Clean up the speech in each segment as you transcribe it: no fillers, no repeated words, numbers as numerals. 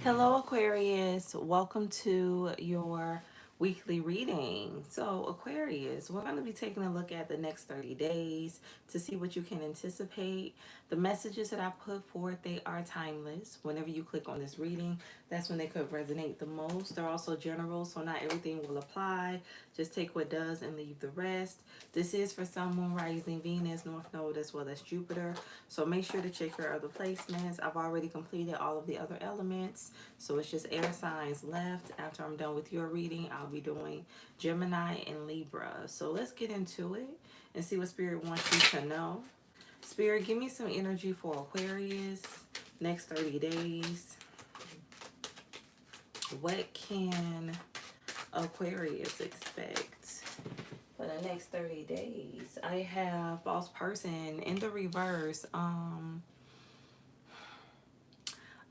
Hello, Aquarius. Welcome to your weekly reading. So, Aquarius, we're going to be taking a look at the next 30 days to see what you can anticipate. The messages that I put forth, they are timeless. Whenever you click on this reading, that's when they could resonate the most. They're also general, so not everything will apply. Just take what does and leave the rest. This is for Sun, Moon, Rising, Venus, North Node, as well as Jupiter. So make sure to check your other placements. I've already completed all of the other elements. So it's just air signs left. After I'm done with your reading, I'll be doing Gemini and Libra. So let's get into it and see what Spirit wants you to know. Spirit, give me some energy for Aquarius. Next 30 days. What can Aquarius expect for the next 30 days? I have false person in the reverse.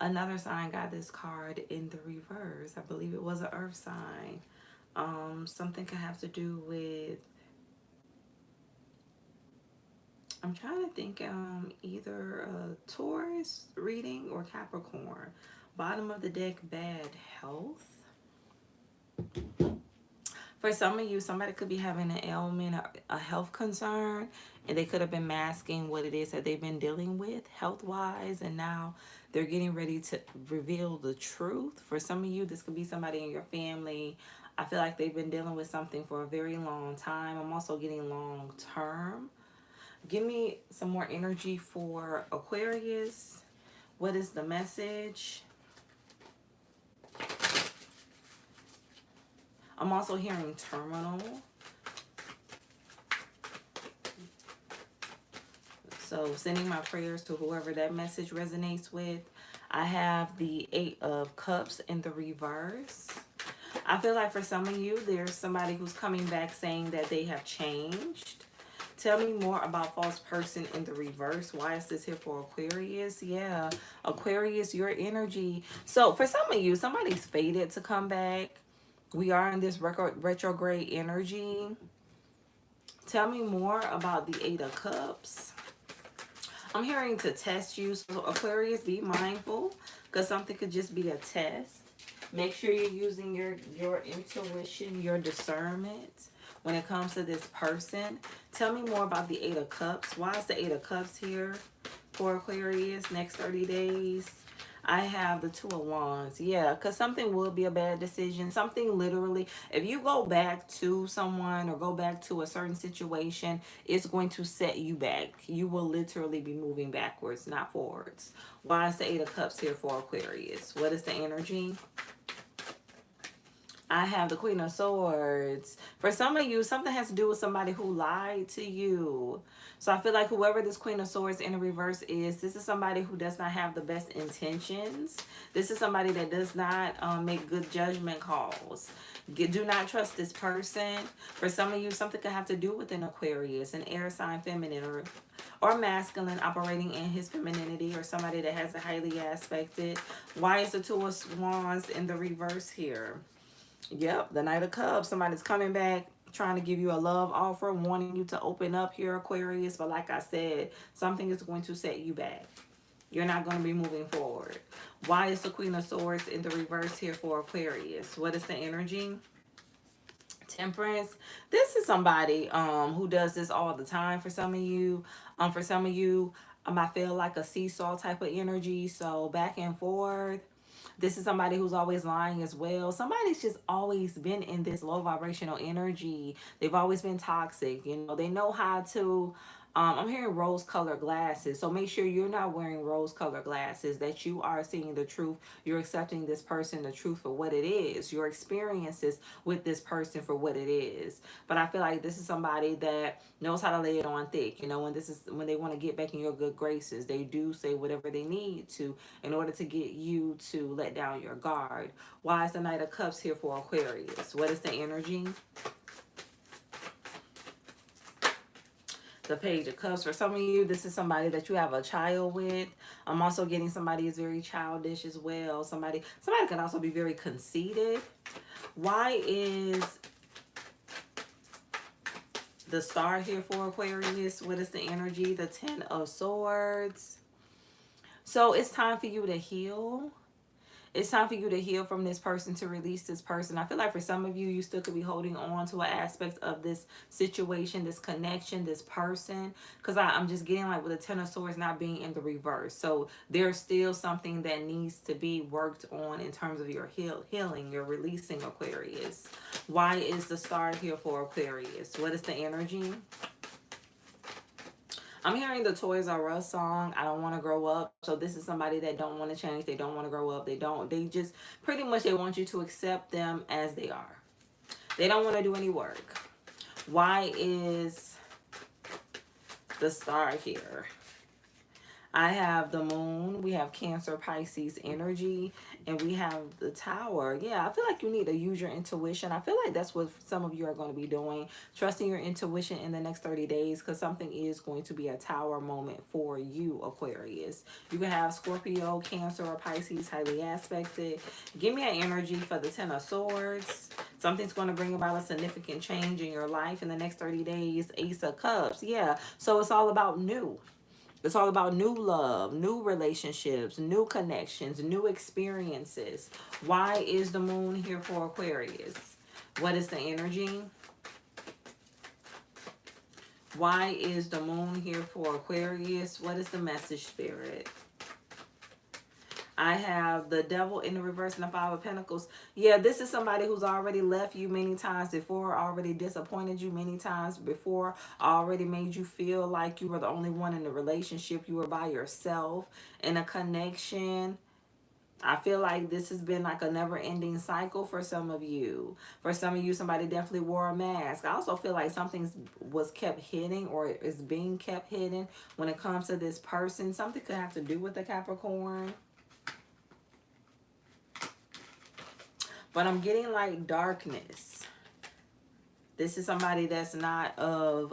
Another sign got this card in the reverse. I believe it was an earth sign. Something could have to do with, I'm trying to think, either a Taurus reading or Capricorn. Bottom of the deck, bad health. For some of you, somebody could be having an ailment, a health concern, and they could have been masking what it is that they've been dealing with health-wise, and now they're getting ready to reveal the truth. For some of you, this could be somebody in your family. I feel like they've been dealing with something for a very long time. I'm also getting long term. Give me some more energy for Aquarius. What is the message? I'm also hearing terminal. So sending my prayers to whoever that message resonates with. I have the 8 of Cups in the reverse. I feel like for some of you, there's somebody who's coming back saying that they have changed. Tell me more about false person in the reverse. Why is this here for Aquarius? Yeah, Aquarius, your energy. So for some of you, somebody's fated to come back. We are in this retrograde energy. Tell me more about the 8 of Cups. I'm hearing to test you. So Aquarius, be mindful because something could just be a test. Make sure you're using your intuition, your discernment when it comes to this person. Tell me more about the 8 of Cups. Why is the 8 of Cups here for Aquarius next 30 days? I have the 2 of Wands. Yeah, because something will be a bad decision. Something literally, if you go back to someone or go back to a certain situation, it's going to set you back. You will literally be moving backwards, not forwards. Why is the 8 of Cups here for Aquarius? What is the energy? I have the Queen of Swords. For some of you, something has to do with somebody who lied to you. So I feel like whoever this Queen of Swords in the reverse is, this is somebody who does not have the best intentions. This is somebody that does not make good judgment calls. Do not trust this person. For some of you, something could have to do with an Aquarius, an air sign feminine or masculine operating in his femininity, or somebody that has a highly aspected. Why is the 2 of Wands in the reverse here? Yep, the Knight of Cups. Somebody's coming back, trying to give you a love offer, wanting you to open up here, Aquarius. But like I said, something is going to set you back. You're not going to be moving forward. Why is the Queen of Swords in the reverse here for Aquarius? What is the energy? Temperance. This is somebody who does this all the time for some of you. I feel like a seesaw type of energy. So back and forth. This is somebody who's always lying as well. Somebody's just always been in this low vibrational energy. They've always been toxic. You know, they know how to. I'm hearing rose-colored glasses. So make sure you're not wearing rose-colored glasses, that you are seeing the truth. You're accepting this person, the truth for what it is. Your experiences with this person for what it is. But I feel like this is somebody that knows how to lay it on thick. You know, when they want to get back in your good graces, they do say whatever they need to in order to get you to let down your guard. Why is the Knight of Cups here for Aquarius? What is the energy? The Page of Cups. For some of you, this is somebody that you have a child with. I'm also getting somebody who's very childish as well. Somebody can also be very conceited. Why is the Star here for Aquarius? What is the energy? The 10 of Swords. So it's time for you to heal. It's time for you to heal from this person, to release this person. I feel like for some of you, you still could be holding on to an aspect of this situation, this connection, this person. Because I'm just getting like with the Ten of Swords not being in the reverse. So there's still something that needs to be worked on in terms of your healing, your releasing, Aquarius. Why is the Star here for Aquarius? What is the energy? I'm hearing the Toys R Us song, I don't want to grow up. So this is somebody that don't want to change. They don't want to grow up. They just pretty much, they want you to accept them as they are. They don't want to do any work. Why is the Star here? I have the Moon, we have Cancer, Pisces energy, and we have the Tower. Yeah, I feel like you need to use your intuition. I feel like that's what some of you are going to be doing. Trusting your intuition in the next 30 days, because something is going to be a Tower moment for you, Aquarius. You can have Scorpio, Cancer, or Pisces highly aspected. Give me an energy for the Ten of Swords. Something's going to bring about a significant change in your life in the next 30 days. Ace of Cups. Yeah, so it's all about new. It's all about new love, new relationships, new connections, new experiences. Why is the Moon here for Aquarius? What is the energy? Why is the Moon here for Aquarius? What is the message, Spirit? I have the Devil in the reverse and the Five of Pentacles. Yeah, this is somebody who's already left you many times before, already disappointed you many times before, already made you feel like you were the only one in the relationship. You were by yourself in a connection. I feel like this has been like a never-ending cycle for some of you. For some of you, somebody definitely wore a mask. I also feel like something was kept hidden, or is being kept hidden when it comes to this person. Something could have to do with the Capricorn. But I'm getting like darkness. This is somebody that's not of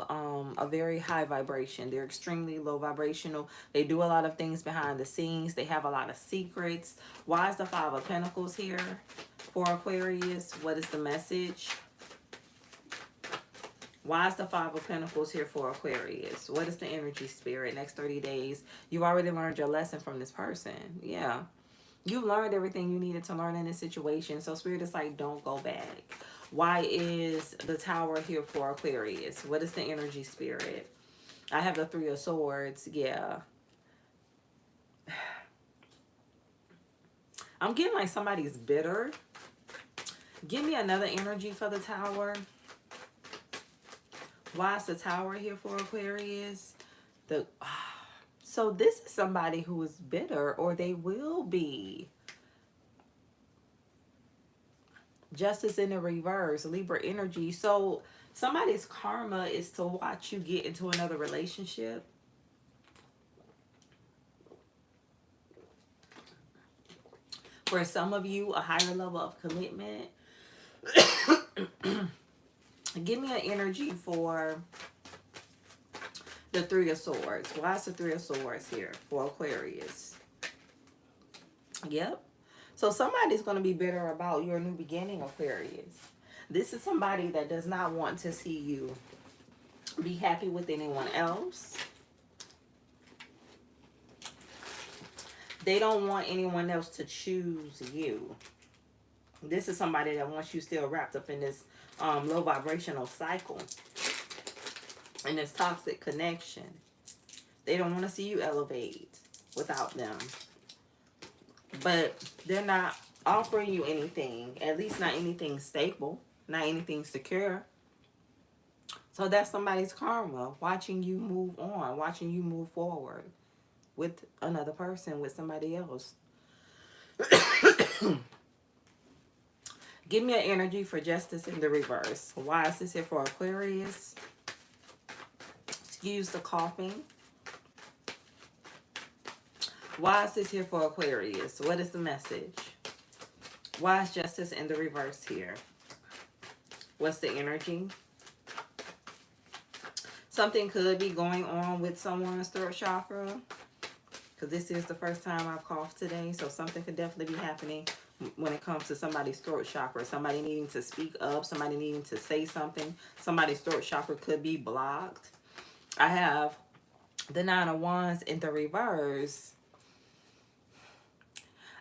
a very high vibration. They're extremely low vibrational. They do a lot of things behind the scenes. They have a lot of secrets. Why is the Five of Pentacles here for Aquarius? What is the message? Why is the Five of Pentacles here for Aquarius? What is the energy, Spirit? Next 30 days. You've already learned your lesson from this person. Yeah. You learned everything you needed to learn in this situation. So Spirit is like, don't go back. Why is the Tower here for Aquarius? What is the energy, Spirit? I have the Three of Swords. Yeah. I'm getting like somebody's bitter. Give me another energy for the Tower. Why is the Tower here for Aquarius? So this is somebody who is bitter, or they will be. Justice in the reverse, Libra energy. So somebody's karma is to watch you get into another relationship. For some of you, a higher level of commitment. Give me an energy for the Three of Swords. Why is the Three of Swords here for Aquarius? Yep. So somebody's going to be bitter about your new beginning, Aquarius. This is somebody that does not want to see you be happy with anyone else. They don't want anyone else to choose you. This is somebody that wants you still wrapped up in this low vibrational cycle, in this toxic connection. They don't want to see you elevate without them. But they're not offering you anything, at least not anything stable, not anything secure. So that's somebody's karma, watching you move on, watching you move forward with another person, with somebody else. Give me an energy for Justice in the reverse. Why is this here for Aquarius? Excuse the coughing. Why is this here for Aquarius? What is the message? Why is Justice in the reverse here? What's the energy? Something could be going on with someone's throat chakra, because this is the first time I've coughed today. So something could definitely be happening when it comes to somebody's throat chakra. Somebody needing to speak up, somebody needing to say something. Somebody's throat chakra could be blocked. I have the Nine of Wands in the reverse.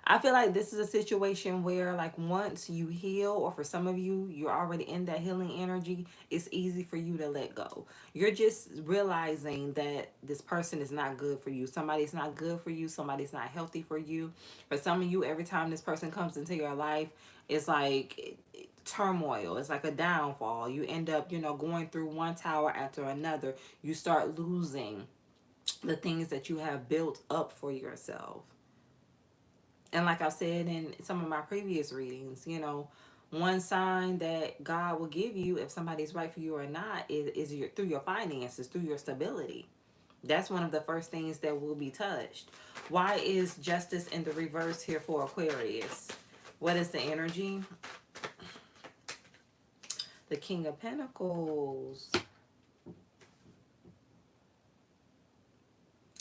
I feel like this is a situation where, like, once you heal, or for some of you, you're already in that healing energy, it's easy for you to let go. You're just realizing that this person is not good for you. Somebody's not good for you. Somebody's not healthy for you. For some of you, every time this person comes into your life, it's like turmoil. It's like a downfall. You end up, going through one tower after another. You start losing the things that you have built up for yourself. And like I said in some of my previous readings, one sign that God will give you if somebody's right for you or not is through your finances, through your stability. That's one of the first things that will be touched. Why is justice in the reverse here for Aquarius? What is the energy? The King of Pentacles.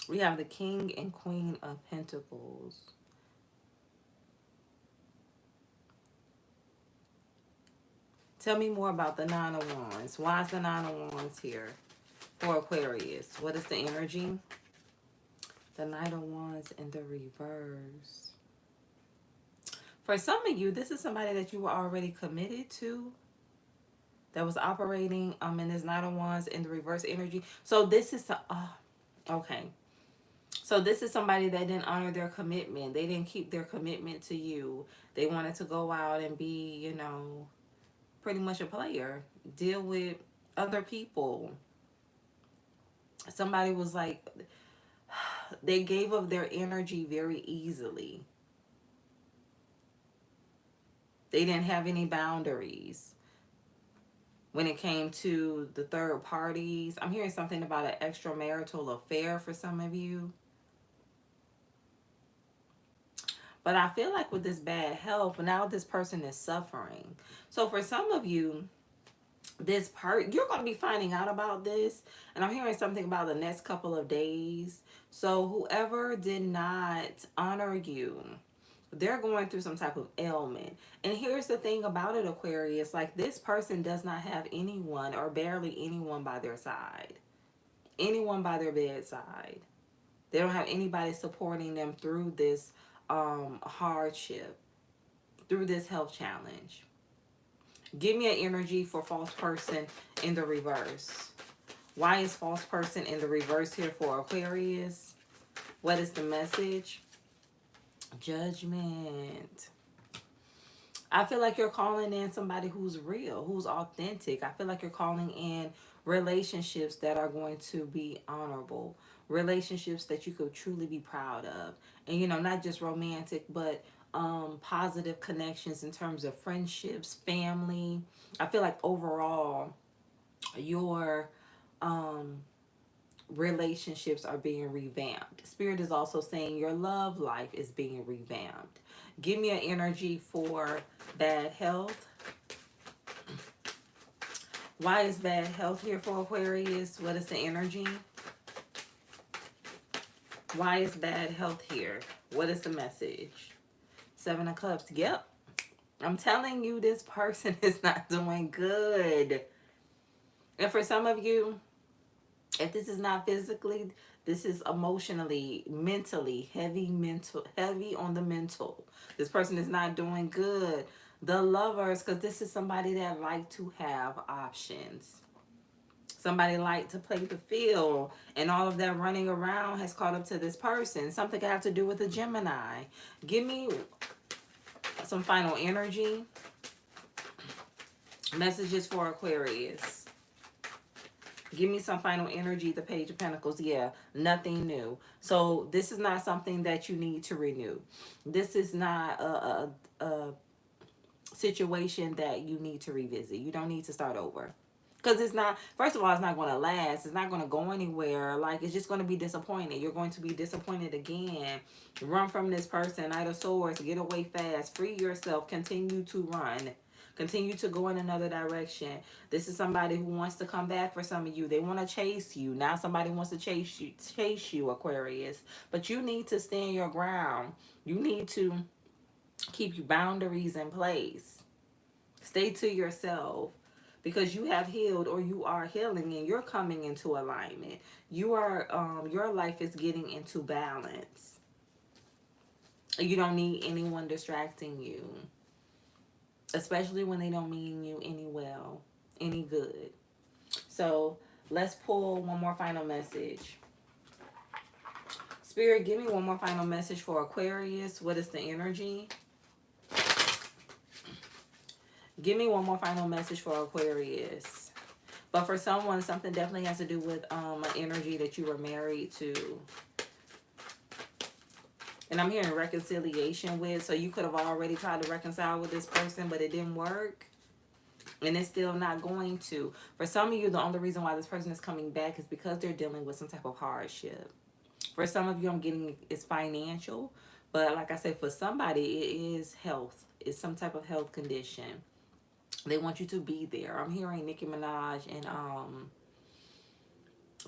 We have the King and Queen of Pentacles. Tell me more about the Nine of Wands. Why is the Nine of Wands here for Aquarius? What is the energy? The Knight of Wands in the reverse. For some of you, this is somebody that you were already committed to, that was operating in this Knight of Wands in the reverse energy. So this is okay. So this is somebody that didn't honor their commitment. They didn't keep their commitment to you. They wanted to go out and be, pretty much a player, deal with other people. Somebody was like, they gave up their energy very easily. They didn't have any boundaries when it came to the third parties. I'm hearing something about an extramarital affair for some of you. But I feel like with this bad health, now this person is suffering. So for some of you, you're going to be finding out about this. And I'm hearing something about the next couple of days. So whoever did not honor you, they're going through some type of ailment. And here's the thing about it, Aquarius. Like, this person does not have anyone or barely anyone by their side. Anyone by their bedside. They don't have anybody supporting them through this hardship, through this health challenge. Give me an energy for false person in the reverse. Why is false person in the reverse here for Aquarius? What is the message? Judgment. I feel like you're calling in somebody who's real, who's authentic. I feel like you're calling in relationships that are going to be honorable, relationships that you could truly be proud of. And, not just romantic, but positive connections in terms of friendships, family. I feel like overall your relationships are being revamped. Spirit is also saying your love life is being revamped. Give me an energy for bad health. Why is bad health here for Aquarius? What is the energy? Why is bad health here? What is the message? Seven of Cups. Yep. I'm telling you, this person is not doing good. And for some of you, if this is not physically, this is emotionally, mentally, heavy on the mental. This person is not doing good. The Lovers, because this is somebody that like to have options. Somebody like to play the field, and all of that running around has caught up to this person. Something could have to do with a Gemini. Give me some final energy. Messages for Aquarius. Give me some final energy. The Page of Pentacles. Yeah, nothing new. So this is not something that you need to renew. This is not a situation that you need to revisit. You don't need to start over. Because it's not, first of all, it's not going to last. It's not going to go anywhere. Like, it's just going to be disappointed. You're going to be disappointed again. Run from this person. Knight of Swords. Get away fast. Free yourself. Continue to run. Continue to go in another direction. This is somebody who wants to come back for some of you. They want to chase you. Now somebody wants to chase you, Aquarius. But you need to stand your ground. You need to keep your boundaries in place. Stay to yourself. Because you have healed, or you are healing, and you're coming into alignment. You are, your life is getting into balance. You don't need anyone distracting you, especially when they don't mean you any well, any good. So let's pull one more final message. Spirit, give me one more final message for Aquarius. What is the energy? Give me one more final message for Aquarius. But for someone, something definitely has to do with an energy that you were married to. And I'm hearing reconciliation with, so you could have already tried to reconcile with this person, but it didn't work. And it's still not going to. For some of you, the only reason why this person is coming back is because they're dealing with some type of hardship. For some of you, I'm getting it's financial. But like I said, for somebody, it is health. It's some type of health condition. They want you to be there. I'm hearing Nicki Minaj and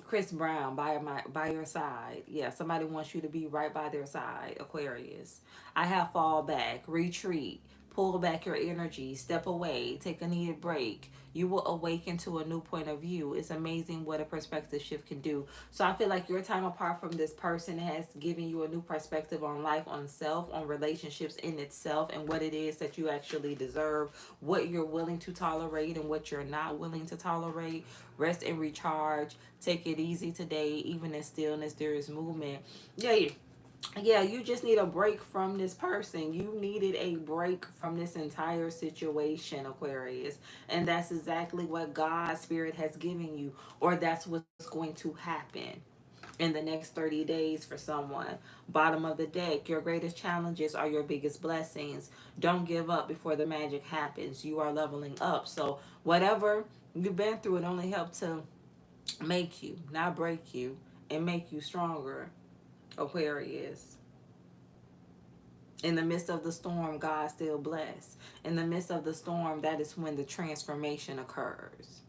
Chris Brown by your side. Yeah, somebody wants you to be right by their side, Aquarius. I have fall back, retreat, pull back your energy, step away, take a needed break. You will awaken to a new point of view. It's amazing what a perspective shift can do. So I feel like your time apart from this person has given you a new perspective on life, on self, on relationships in itself, and what it is that you actually deserve, what you're willing to tolerate and what you're not willing to tolerate. Rest and recharge. Take it easy today. Even in stillness, there is movement. Yeah, yeah, you just need a break from this person. You needed a break from this entire situation, Aquarius. And that's exactly what God's Spirit has given you, or that's what's going to happen in the next 30 days for someone. Bottom of the deck, your greatest challenges are your biggest blessings. Don't give up before the magic happens. You are leveling up. So, whatever you've been through, it only helped to make you, not break you, and make you stronger, Aquarius. In the midst of the storm, God still bless. In the midst of the storm, that is when the transformation occurs.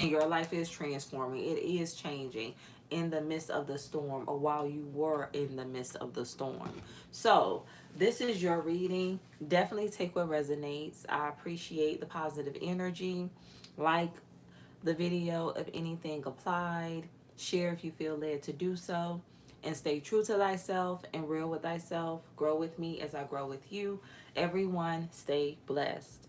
And your life is transforming. It is changing in the midst of the storm, or while you were in the midst of the storm. So, this is your reading. Definitely take what resonates. I appreciate the positive energy. Like the video if anything applied. Share if you feel led to do so. And stay true to thyself and real with thyself. Grow with me as I grow with you. Everyone, stay blessed.